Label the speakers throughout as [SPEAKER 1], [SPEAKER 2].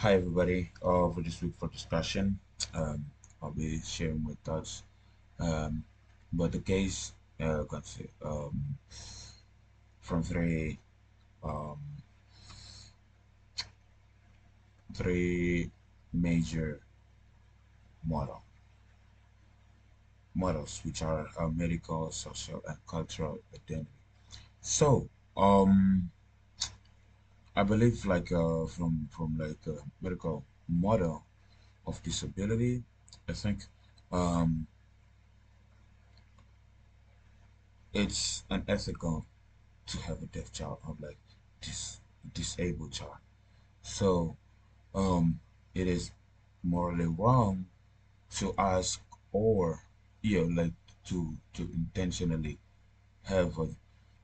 [SPEAKER 1] Hi everybody. For this week for discussion, um, I'll be sharing my thoughts. Um, but the case, got to, from um, three major model models, which are medical, social, and cultural identity. So, I believe from like a medical model of disability, I think um, it's unethical to have a deaf child or like dis disabled child. So it is morally wrong to ask or like to intentionally have a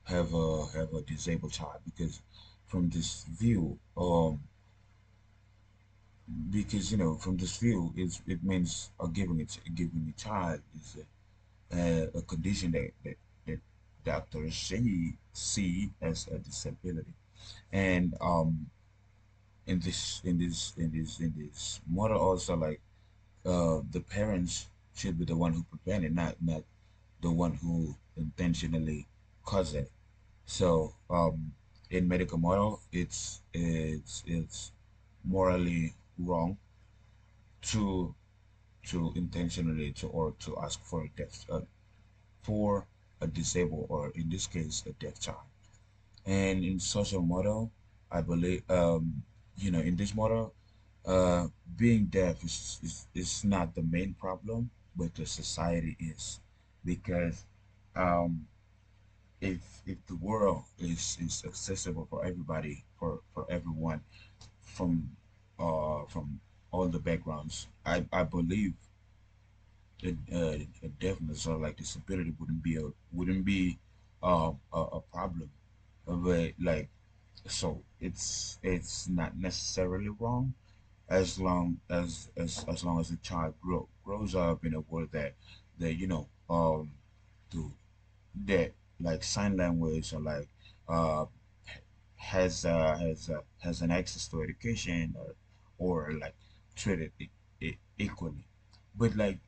[SPEAKER 1] have a disabled child because from this view because from this view it means giving a child is a condition that doctors see as a disability and in this model also like the parents should be the one who prevent it, not the one who intentionally cause it. So in medical model it's morally wrong to intentionally to ask for a deaf for a disabled or in this case a deaf child. And in social model, I believe, in this model, uh, being deaf is not the main problem, but the society is. Because um, if the world is accessible for everybody, for everyone from all the backgrounds, I believe a deafness or like disability wouldn't be a problem. But like so it's not necessarily wrong as long as the child grows up in a world that do that like sign language or like uh has an access to education or like treated equally. But like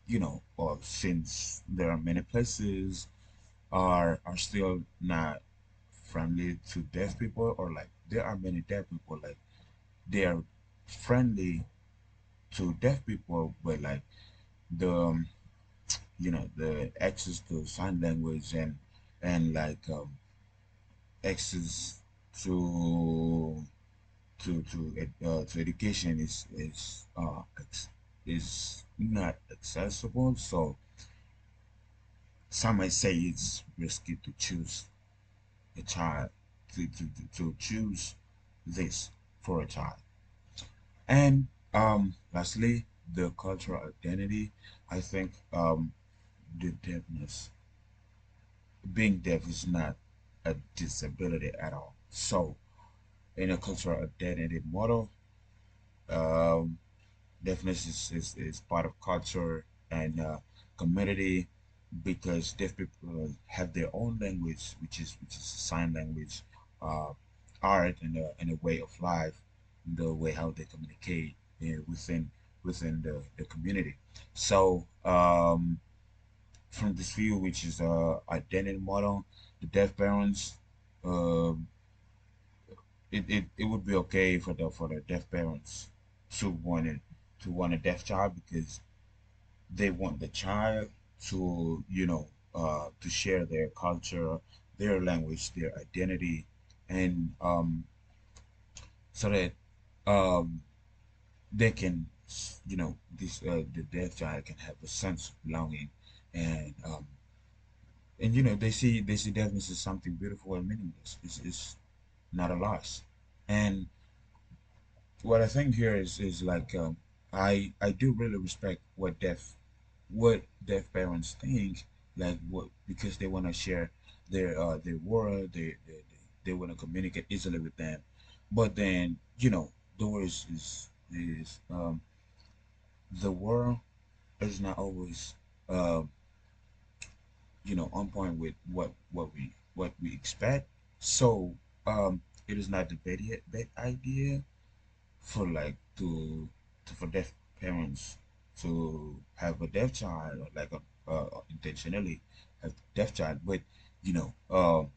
[SPEAKER 1] since there are many places are still not friendly to deaf people, or like there are many deaf people like they are friendly to deaf people, but like the access to sign language and like access to to education is not accessible. So some might say it's risky to choose a child to choose this for a child. And lastly, the cultural identity. I think the deafness, being deaf is not a disability at all. So in a cultural identity model, um, deafness is part of culture and community because deaf people have their own language, which is sign language, uh, art, and a way of life, the way how they communicate within the community. So from this view, which is identity model, the deaf parents, um it would be okay for the deaf parents to want it to want a deaf child because they want the child to to share their culture, their language, their identity, and so that um, they can this the deaf child can have a sense of belonging and they see deafness as something beautiful and meaningless. It's not a loss. And what I think here is like I do really respect what deaf parents think, like what because they want to share their world, they want to communicate easily with them. But then the word is the world is not always um on point with what we expect. So it is not the bad idea for like to for deaf parents to have a deaf child, or like a intentionally have deaf child. But you know,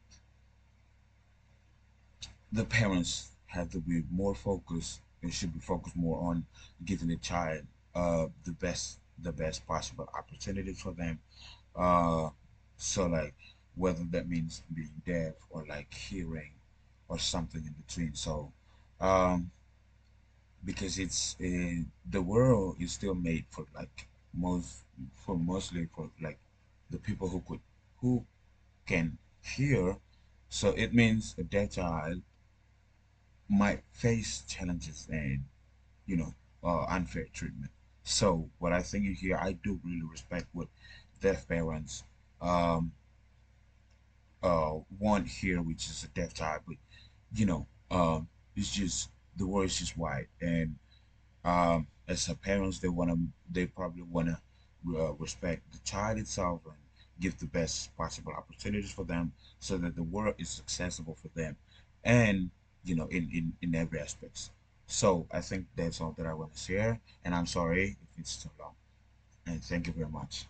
[SPEAKER 1] the parents have to be more focused and should be focused more on giving the child the best possible opportunities for them. uh so like whether that means being deaf or like hearing or something in between. So um because it's the world is still made for like mostly for like the people who can hear. So it means a deaf child might face challenges and you know unfair treatment. So what I think in here, I do really respect what deaf parents um want here, which is a deaf child. But you know, it's just the world is just wide, and as a parents, they probably wanna respect the child itself and give the best possible opportunities for them, so that the world is accessible for them, and you know, in every aspects. So I think that's all that I want to share, and I'm sorry if it's too long. And thank you very much.